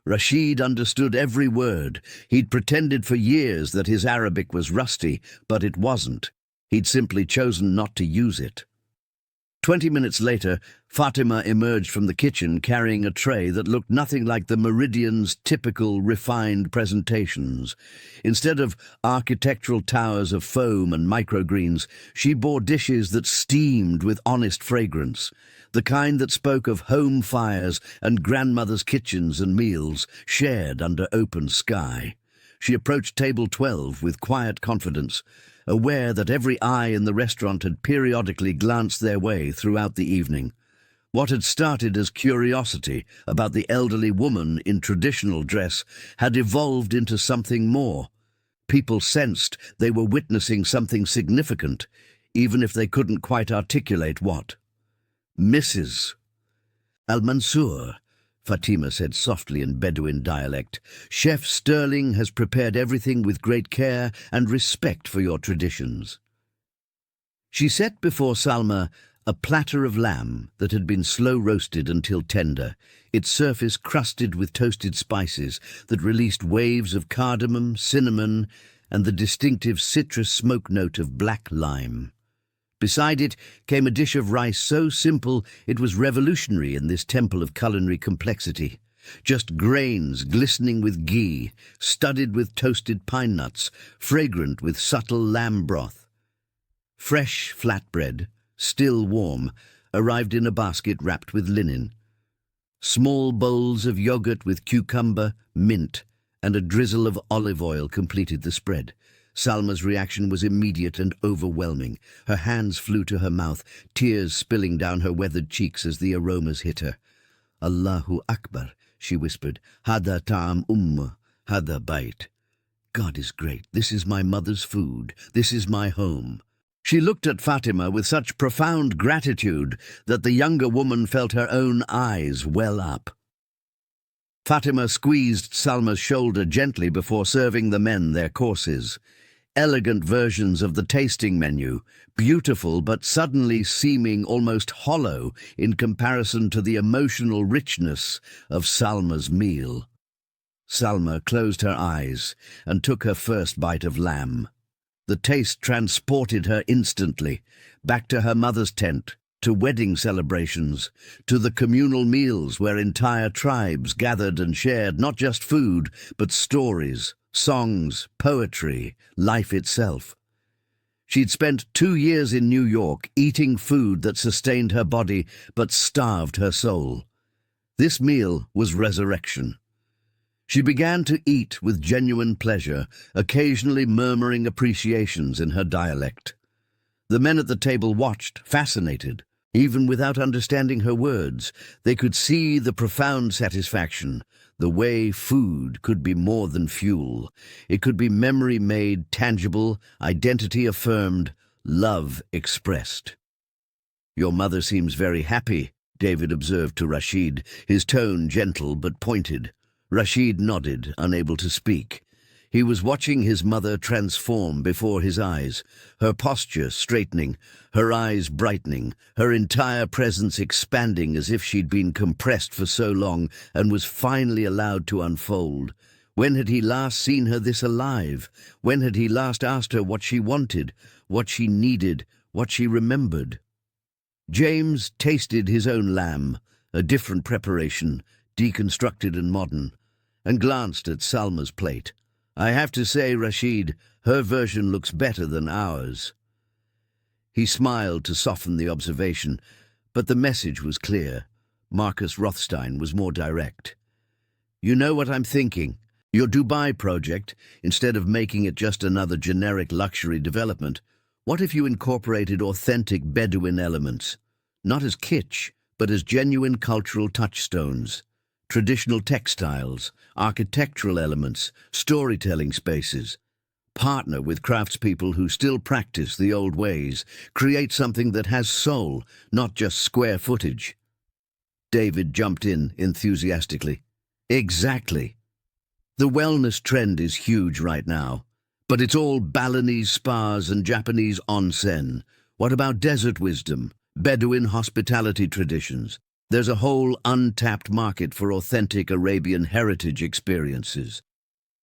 Rashid understood every word. He'd pretended for years that his Arabic was rusty, but it wasn't. He'd simply chosen not to use it. 20 minutes later, Fatima emerged from the kitchen carrying a tray that looked nothing like the Meridian's typical refined presentations. Instead of architectural towers of foam and microgreens, she bore dishes that steamed with honest fragrance, the kind that spoke of home fires and grandmother's kitchens and meals shared under open sky. She approached table 12 with quiet confidence, aware that every eye in the restaurant had periodically glanced their way throughout the evening. What had started as curiosity about the elderly woman in traditional dress had evolved into something more. People sensed they were witnessing something significant, even if they couldn't quite articulate what. "Mrs. Al-Mansour," Fatima said softly in Bedouin dialect, "Chef Sterling has prepared everything with great care and respect for your traditions." She set before Salma a platter of lamb that had been slow roasted until tender, its surface crusted with toasted spices that released waves of cardamom, cinnamon, and the distinctive citrus smoke note of black lime. Beside it came a dish of rice so simple it was revolutionary in this temple of culinary complexity. just grains glistening with ghee, studded with toasted pine nuts, fragrant with subtle lamb broth. Fresh flatbread, still warm, arrived in a basket wrapped with linen. Small bowls of yogurt with cucumber, mint, and a drizzle of olive oil completed the spread. Salma's reaction was immediate and overwhelming. Her hands flew to her mouth, tears spilling down her weathered cheeks as the aromas hit her. "Allahu Akbar," she whispered. "Hada ta'am hada bait." God is great. This is my mother's food. This is my home. She looked at Fatima with such profound gratitude that the younger woman felt her own eyes well up. Fatima squeezed Salma's shoulder gently before serving the men their courses. Elegant versions of the tasting menu, beautiful but suddenly seeming almost hollow in comparison to the emotional richness of Salma's meal. Salma closed her eyes and took her first bite of lamb. The taste transported her instantly, back to her mother's tent, to wedding celebrations, to the communal meals where entire tribes gathered and shared not just food, but stories, songs, poetry, life itself. She'd spent 2 years in New York eating food that sustained her body but starved her soul. This meal was resurrection. She began to eat with genuine pleasure, occasionally murmuring appreciations in her dialect. The men at the table watched, fascinated. Even without understanding her words, they could see the profound satisfaction, the way food could be more than fuel. It could be memory made tangible, identity affirmed, love expressed. "Your mother seems very happy," David observed to Rashid, his tone gentle but pointed. Rashid nodded, unable to speak. He was watching his mother transform before his eyes, her posture straightening, her eyes brightening, her entire presence expanding as if she'd been compressed for so long and was finally allowed to unfold. When had he last seen her this alive? When had he last asked her what she wanted, what she needed, what she remembered? James tasted his own lamb, a different preparation, deconstructed and modern, and glanced at Salma's plate. "I have to say, Rashid, her version looks better than ours." He smiled to soften the observation, but the message was clear. Marcus Rothstein was more direct. "You know what I'm thinking? Your Dubai project, instead of making it just another generic luxury development, what if you incorporated authentic Bedouin elements? Not as kitsch, but as genuine cultural touchstones. Traditional textiles, architectural elements, storytelling spaces. Partner with craftspeople who still practice the old ways. Create something that has soul, not just square footage." David jumped in enthusiastically. "Exactly. The wellness trend is huge right now, but it's all Balinese spas and Japanese onsen. What about desert wisdom, Bedouin hospitality traditions? There's a whole untapped market for authentic Arabian heritage experiences."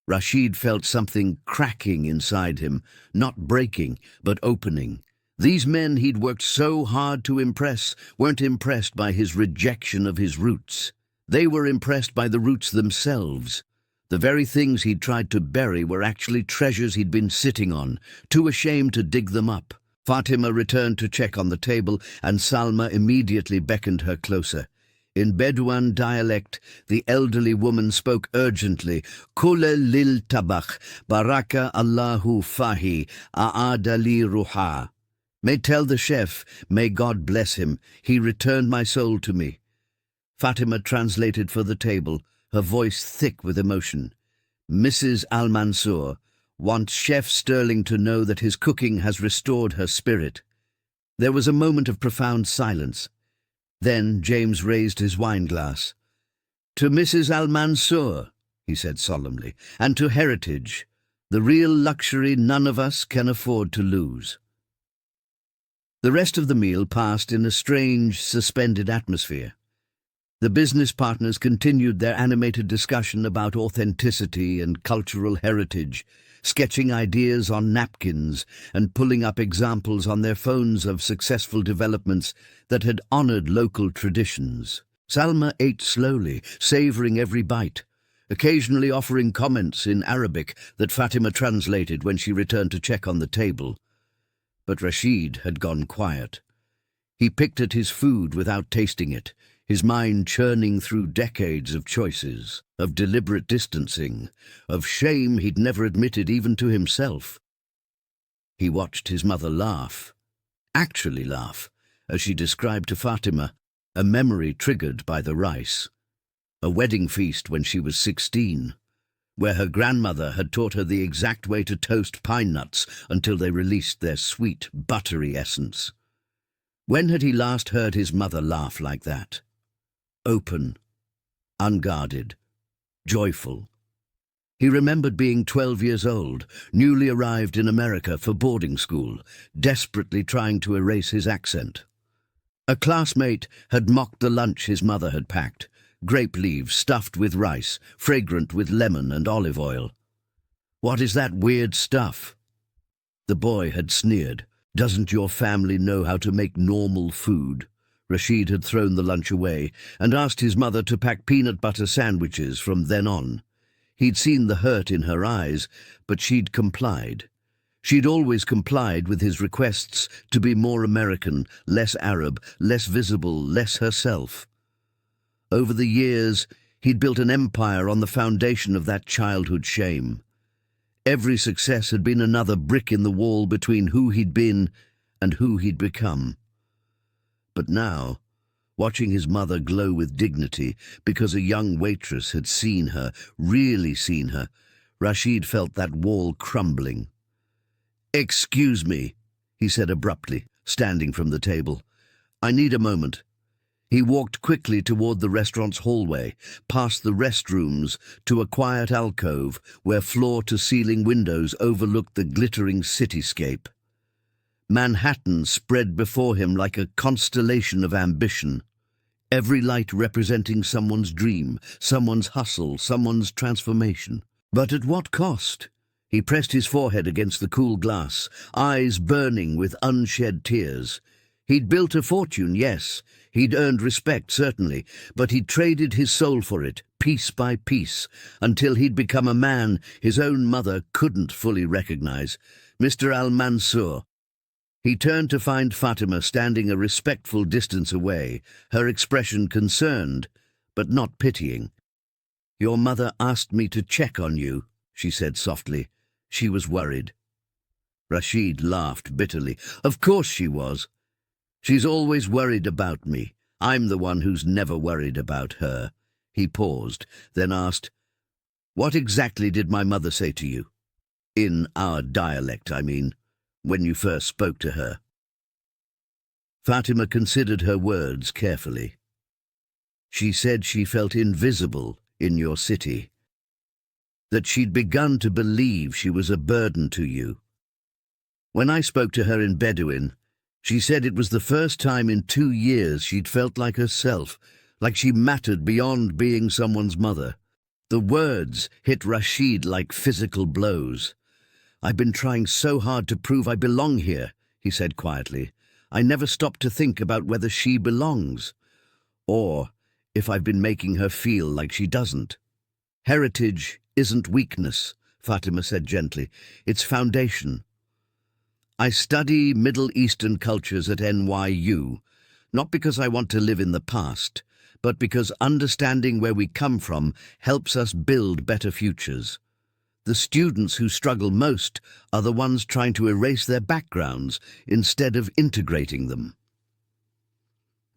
Rashid felt something cracking inside him, not breaking, but opening. These men he'd worked so hard to impress weren't impressed by his rejection of his roots. They were impressed by the roots themselves. The very things he'd tried to bury were actually treasures he'd been sitting on, too ashamed to dig them up. Fatima returned to check on the table, and Salma immediately beckoned her closer. In Bedouin dialect, the elderly woman spoke urgently. "Kula lil tabakh, baraka Allahu fahi, aadali ruha." "May tell the chef, may God bless him, he returned my soul to me." Fatima translated for the table, her voice thick with emotion. "Mrs. Al-Mansour wants Chef Sterling to know that his cooking has restored her spirit." There was a moment of profound silence. Then James raised his wine glass. "To Mrs. Al-Mansour," he said solemnly, "and to heritage, the real luxury none of us can afford to lose." The rest of the meal passed in a strange, suspended atmosphere. The business partners continued their animated discussion about authenticity and cultural heritage, sketching ideas on napkins and pulling up examples on their phones of successful developments that had honored local traditions. Salma ate slowly, savoring every bite, occasionally offering comments in Arabic that Fatima translated when she returned to check on the table. But Rashid had gone quiet. He picked at his food without tasting it, his mind churning through decades of choices, of deliberate distancing, of shame he'd never admitted even to himself. He watched his mother laugh, actually laugh, as she described to Fatima a memory triggered by the rice, a wedding feast when she was 16, where her grandmother had taught her the exact way to toast pine nuts until they released their sweet, buttery essence. When had he last heard his mother laugh like that? Open, unguarded, joyful. He remembered being 12 years old, newly arrived in America for boarding school, desperately trying to erase his accent. A classmate had mocked the lunch his mother had packed, grape leaves stuffed with rice, fragrant with lemon and olive oil. "What is that weird stuff?" The boy had sneered. "Doesn't your family know how to make normal food?" Rashid had thrown the lunch away and asked his mother to pack peanut butter sandwiches from then on. He'd seen the hurt in her eyes, but she'd complied. She'd always complied with his requests to be more American, less Arab, less visible, less herself. Over the years, he'd built an empire on the foundation of that childhood shame. Every success had been another brick in the wall between who he'd been and who he'd become. But now, watching his mother glow with dignity because a young waitress had seen her, really seen her, Rashid felt that wall crumbling. "Excuse me," he said abruptly, standing from the table. "I need a moment." He walked quickly toward the restaurant's hallway, past the restrooms, to a quiet alcove where floor-to-ceiling windows overlooked the glittering cityscape. Manhattan spread before him like a constellation of ambition, every light representing someone's dream, someone's hustle, someone's transformation. But at what cost? He pressed his forehead against the cool glass, eyes burning with unshed tears. He'd built a fortune, yes. He'd earned respect, certainly, but he'd traded his soul for it, piece by piece, until he'd become a man his own mother couldn't fully recognize. Mr. Al-Mansour. He turned to find Fatima standing a respectful distance away, her expression concerned, but not pitying. "Your mother asked me to check on you," she said softly. She was worried. Rashid laughed bitterly. "Of course she was. She's always worried about me. I'm the one who's never worried about her." He paused, then asked, "What exactly did my mother say to you? In our dialect, I mean, when you first spoke to her?" Fatima considered her words carefully. "She said she felt invisible in your city, that she'd begun to believe she was a burden to you. When I spoke to her in Bedouin, she said it was the first time in 2 years she'd felt like herself, like she mattered beyond being someone's mother." The words hit Rashid like physical blows. "I've been trying so hard to prove I belong here," he said quietly. "I never stopped to think about whether she belongs, or if I've been making her feel like she doesn't." "Heritage isn't weakness," Fatima said gently. "It's foundation. I study Middle Eastern cultures at NYU, not because I want to live in the past, but because understanding where we come from helps us build better futures. The students who struggle most are the ones trying to erase their backgrounds instead of integrating them."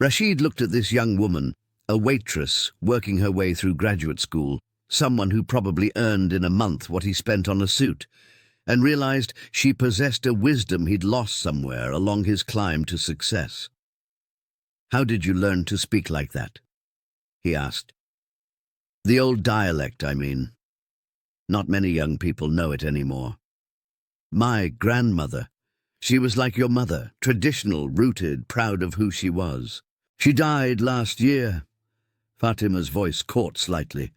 Rashid looked at this young woman, a waitress working her way through graduate school, someone who probably earned in a month what he spent on a suit, and realized she possessed a wisdom he'd lost somewhere along his climb to success. "How did you learn to speak like that?" he asked. "The old dialect, I mean. Not many young people know it anymore. My grandmother, she was like your mother, traditional, rooted, proud of who she was. She died last year." Fatima's voice caught slightly.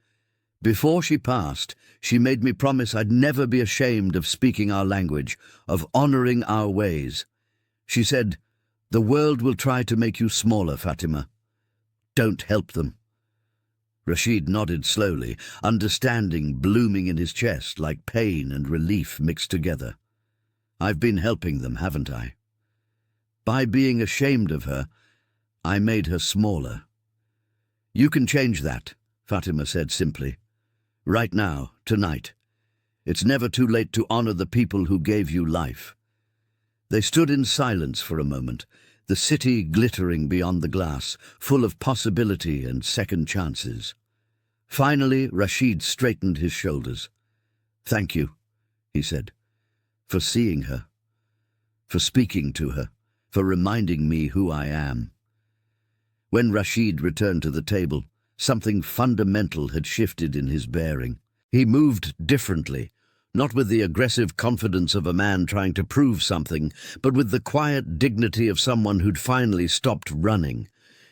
"Before she passed, she made me promise I'd never be ashamed of speaking our language, of honoring our ways. She said, 'The world will try to make you smaller, Fatima, Don't help them." Rashid nodded slowly, understanding blooming in his chest like pain and relief mixed together. "I've been helping them, haven't I? By being ashamed of her, I made her smaller." "You can change that," Fatima said simply. "Right now, tonight. It's never too late to honor the people who gave you life." They stood in silence for a moment, the city glittering beyond the glass, full of possibility and second chances. Finally, Rashid straightened his shoulders. "Thank you," he said, "for seeing her, for speaking to her, for reminding me who I am." When Rashid returned to the table, something fundamental had shifted in his bearing. He moved differently, not with the aggressive confidence of a man trying to prove something, but with the quiet dignity of someone who'd finally stopped running.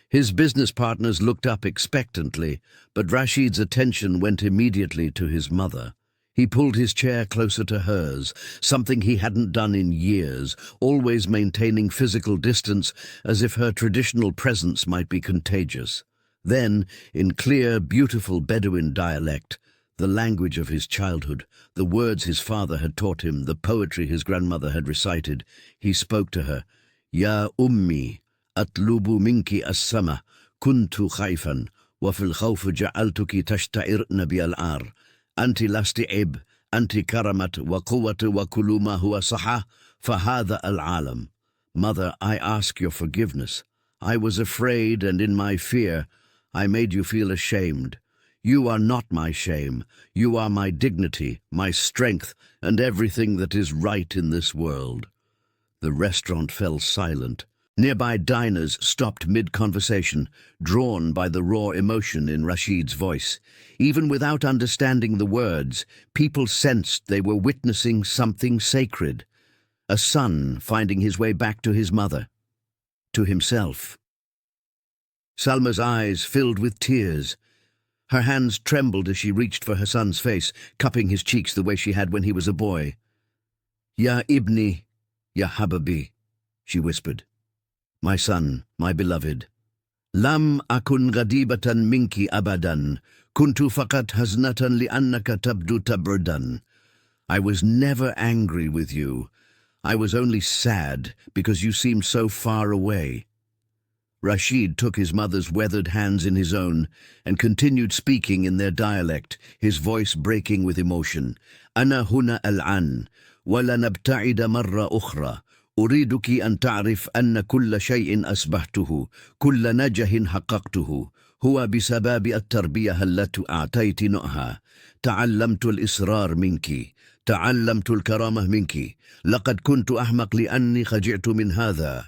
His business partners looked up expectantly, but Rashid's attention went immediately to his mother. He pulled his chair closer to hers, something he hadn't done in years, always maintaining physical distance as if her traditional presence might be contagious. Then, in clear, beautiful Bedouin dialect, the language of his childhood, the words his father had taught him, the poetry his grandmother had recited, he spoke to her. "Ya ummi, atlubu minki as-sama, kuntu khaifan, wa fil khawf ja'altuki tashta'irna bi'al-ar. Anti lasti ib, anti karamat wa quwwatu wa kuluma huwa saha, fahadha al-alam." "Mother, I ask your forgiveness. I was afraid, and in my fear, I made you feel ashamed. You are not my shame. You are my dignity, my strength, and everything that is right in this world." The restaurant fell silent. Nearby diners stopped mid-conversation, drawn by the raw emotion in Rashid's voice. Even without understanding the words, people sensed they were witnessing something sacred. A son finding his way back to his mother, to himself. Salma's eyes filled with tears. Her hands trembled as she reached for her son's face, cupping his cheeks the way she had when he was a boy. "Ya ibni, ya habibi," she whispered. "My son, my beloved. Lam akun ghadibatan minki abadan, kuntu faqat haznatan li'annaka tabdu tabrdan." I was never angry with you. I was only sad because you seemed so far away. Rashid took his mother's weathered hands in his own and continued speaking in their dialect, his voice breaking with emotion. "Ana huna al-an, wa lanabta'ida marra ukhra. أريدك أن تعرف أن كل شيء أسبحته، كل نجح حققته، هو بسبب التربية التي أعطيت نوعها. تعلمت الإصرار منك، تعلمت الكرامة منك. لقد كنت أحمق لأني خجعت من هذا.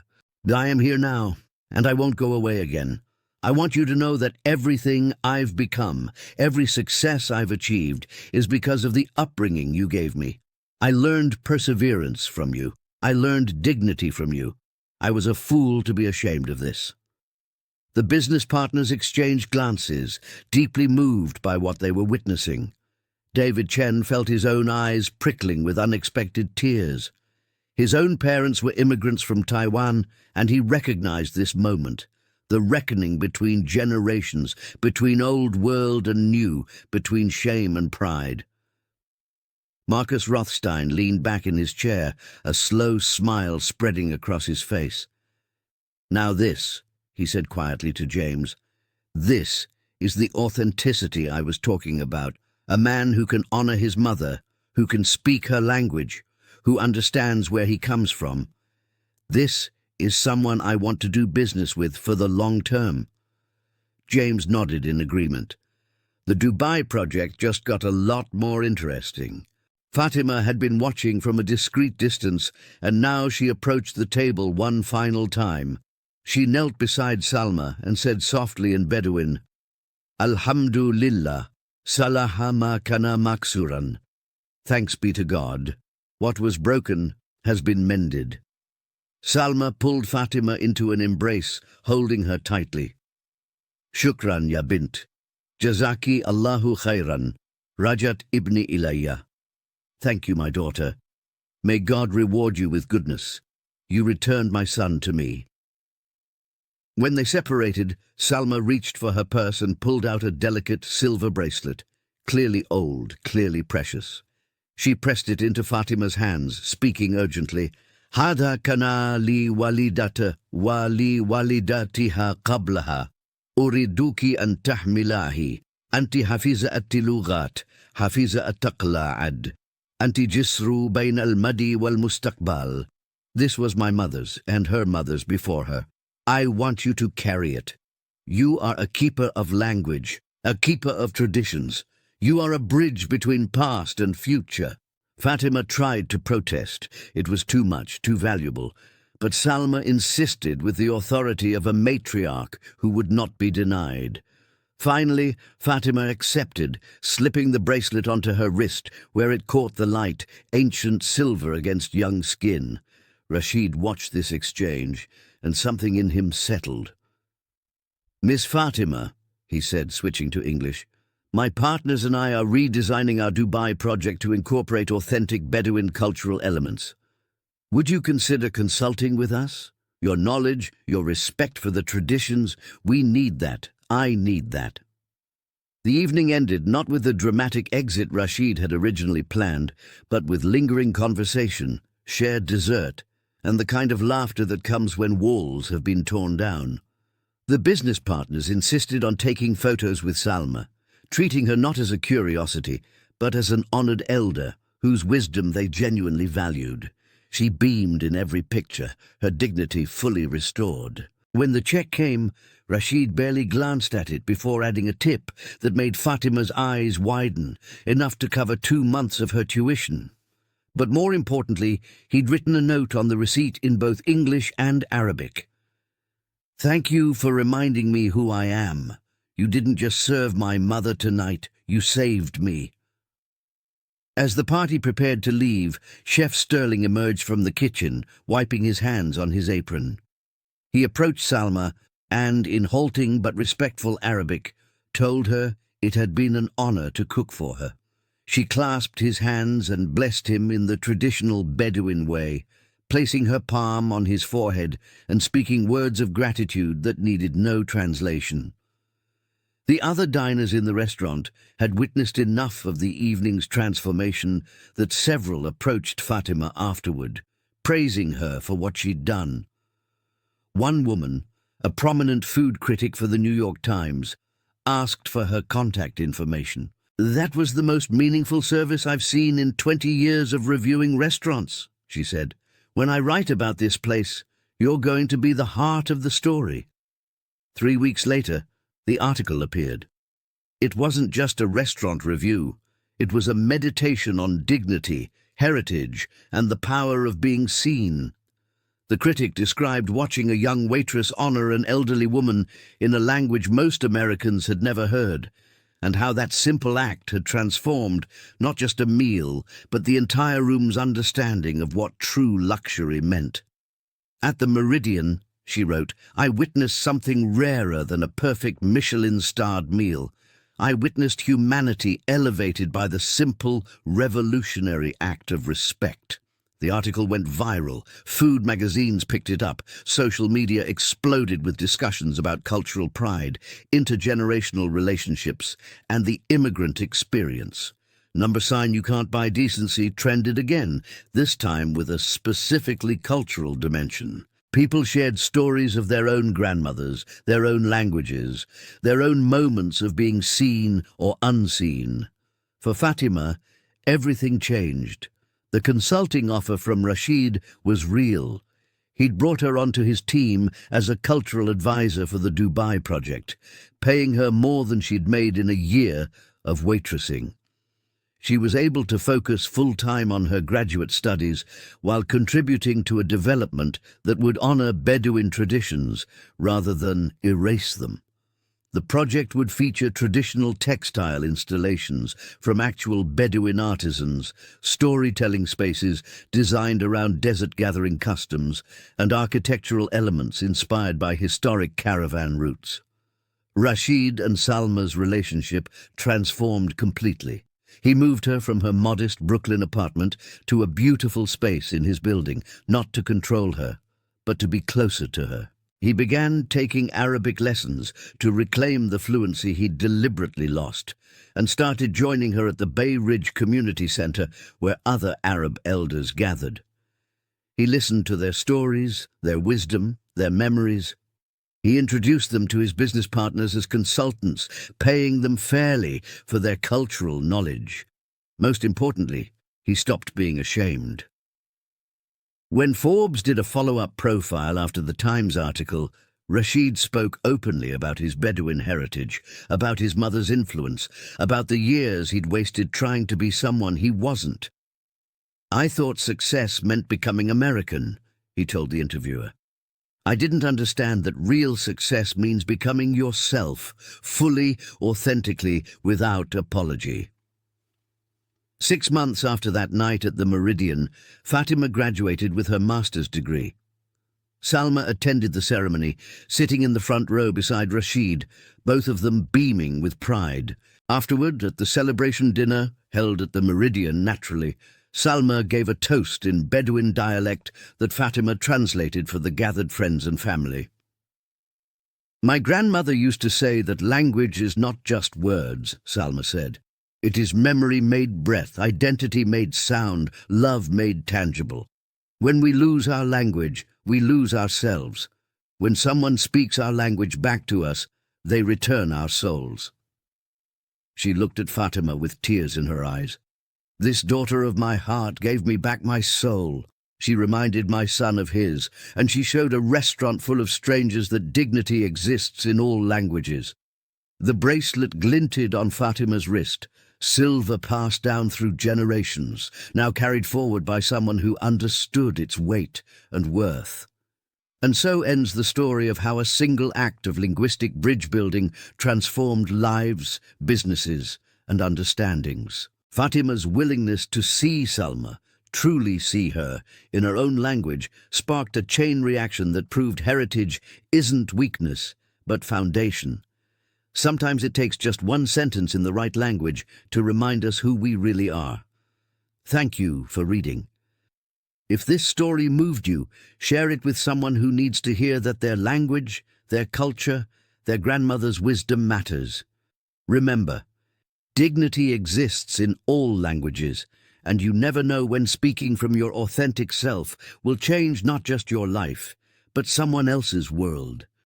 I am here now, and I won't go away again. I want you to know that everything I've become, every success I've achieved, is because of the upbringing you gave me. I learned perseverance from you. I learned dignity from you. I was a fool to be ashamed of this." The business partners exchanged glances, deeply moved by what they were witnessing. David Chen felt his own eyes prickling with unexpected tears. His own parents were immigrants from Taiwan, and he recognized this moment, the reckoning between generations, between old world and new, between shame and pride. Marcus Rothstein leaned back in his chair, a slow smile spreading across his face. "Now this," he said quietly to James, "this is the authenticity I was talking about. A man who can honor his mother, who can speak her language, who understands where he comes from. This is someone I want to do business with for the long term." James nodded in agreement. The Dubai project just got a lot more interesting. Fatima had been watching from a discreet distance, and now she approached the table one final time. She knelt beside Salma and said softly in Bedouin, "Alhamdulillah, salaha ma kana maksuran." Thanks be to God. What was broken has been mended. Salma pulled Fatima into an embrace, holding her tightly. "Shukran, ya bint. Jazaki Allahu khairan. Rajat ibni ilayya." "Thank you, my daughter. May God reward you with goodness. You returned my son to me." When they separated, Salma reached for her purse and pulled out a delicate silver bracelet, clearly old, clearly precious. She pressed it into Fatima's hands, speaking urgently, "Hada kana li walidata wa li walidatiha qablaha. Uriduki an tahmilahi. Anti hafiza at-tilughat, hafiza at-taqla'ad. Anti jisru bayn al-madi wal-mustaqbal." This was my mother's and her mother's before her. I want you to carry it. You are a keeper of language, a keeper of traditions. You are a bridge between past and future. Fatima tried to protest. It was too much, too valuable. But Salma insisted with the authority of a matriarch who would not be denied. Finally, Fatima accepted, slipping the bracelet onto her wrist, where it caught the light, ancient silver against young skin. Rashid watched this exchange, and something in him settled. "Miss Fatima," he said, switching to English, "my partners and I are redesigning our Dubai project to incorporate authentic Bedouin cultural elements. Would you consider consulting with us? Your knowledge, your respect for the traditions, we need that. I need that." The evening ended not with the dramatic exit Rashid had originally planned, but with lingering conversation, shared dessert, and the kind of laughter that comes when walls have been torn down. The business partners insisted on taking photos with Salma, treating her not as a curiosity, but as an honored elder whose wisdom they genuinely valued. She beamed in every picture, her dignity fully restored. When the check came, Rashid barely glanced at it before adding a tip that made Fatima's eyes widen, enough to cover 2 months of her tuition. But more importantly, he'd written a note on the receipt in both English and Arabic. "Thank you for reminding me who I am. You didn't just serve my mother tonight, you saved me." As the party prepared to leave, Chef Sterling emerged from the kitchen, wiping his hands on his apron. He approached Salma and, in halting but respectful Arabic, told her it had been an honor to cook for her. She clasped his hands and blessed him in the traditional Bedouin way, placing her palm on his forehead and speaking words of gratitude that needed no translation. The other diners in the restaurant had witnessed enough of the evening's transformation that several approached Fatima afterward, praising her for what she'd done. One woman, a prominent food critic for the New York Times, asked for her contact information. "That was the most meaningful service I've seen in 20 years of reviewing restaurants," she said. "When I write about this place, you're going to be the heart of the story." 3 weeks later, the article appeared. It wasn't just a restaurant review. It was a meditation on dignity, heritage, and the power of being seen. The critic described watching a young waitress honor an elderly woman in a language most Americans had never heard, and how that simple act had transformed not just a meal, but the entire room's understanding of what true luxury meant. "At the Meridian," she wrote, "I witnessed something rarer than a perfect Michelin-starred meal. I witnessed humanity elevated by the simple, revolutionary act of respect." The article went viral. Food magazines picked it up. Social media exploded with discussions about cultural pride, intergenerational relationships, and the immigrant experience. Number sign you can't buy decency trended again, this time with a specifically cultural dimension. People shared stories of their own grandmothers, their own languages, their own moments of being seen or unseen. For Fatima, everything changed. The consulting offer from Rashid was real. He'd brought her onto his team as a cultural advisor for the Dubai project, paying her more than she'd made in a year of waitressing. She was able to focus full-time on her graduate studies while contributing to a development that would honor Bedouin traditions rather than erase them. The project would feature traditional textile installations from actual Bedouin artisans, storytelling spaces designed around desert-gathering customs, and architectural elements inspired by historic caravan routes. Rashid and Salma's relationship transformed completely. He moved her from her modest Brooklyn apartment to a beautiful space in his building, not to control her, but to be closer to her. He began taking Arabic lessons to reclaim the fluency he'd deliberately lost, and started joining her at the Bay Ridge Community Center where other Arab elders gathered. He listened to their stories, their wisdom, their memories. He introduced them to his business partners as consultants, paying them fairly for their cultural knowledge. Most importantly, he stopped being ashamed. When Forbes did a follow-up profile after the Times article, Rashid spoke openly about his Bedouin heritage, about his mother's influence, about the years he'd wasted trying to be someone he wasn't. "I thought success meant becoming American," he told the interviewer. "I didn't understand that real success means becoming yourself, fully, authentically, without apology." 6 months after that night at the Meridian, Fatima graduated with her master's degree. Salma attended the ceremony, sitting in the front row beside Rashid, both of them beaming with pride. Afterward, at the celebration dinner, held at the Meridian naturally, Salma gave a toast in Bedouin dialect that Fatima translated for the gathered friends and family. "My grandmother used to say that language is not just words," Salma said. "It is memory made breath, identity made sound, love made tangible. When we lose our language, we lose ourselves. When someone speaks our language back to us, they return our souls." She looked at Fatima with tears in her eyes. "This daughter of my heart gave me back my soul. She reminded my son of his, and she showed a restaurant full of strangers that dignity exists in all languages." The bracelet glinted on Fatima's wrist, silver passed down through generations, now carried forward by someone who understood its weight and worth. And so ends the story of how a single act of linguistic bridge building transformed lives, businesses, and understandings. Fatima's willingness to see Salma, truly see her, in her own language, sparked a chain reaction that proved heritage isn't weakness, but foundation. Sometimes it takes just one sentence in the right language to remind us who we really are. Thank you for reading. If this story moved you, share it with someone who needs to hear that their language, their culture, their grandmother's wisdom matters. Remember, dignity exists in all languages, and you never know when speaking from your authentic self will change not just your life, but someone else's world.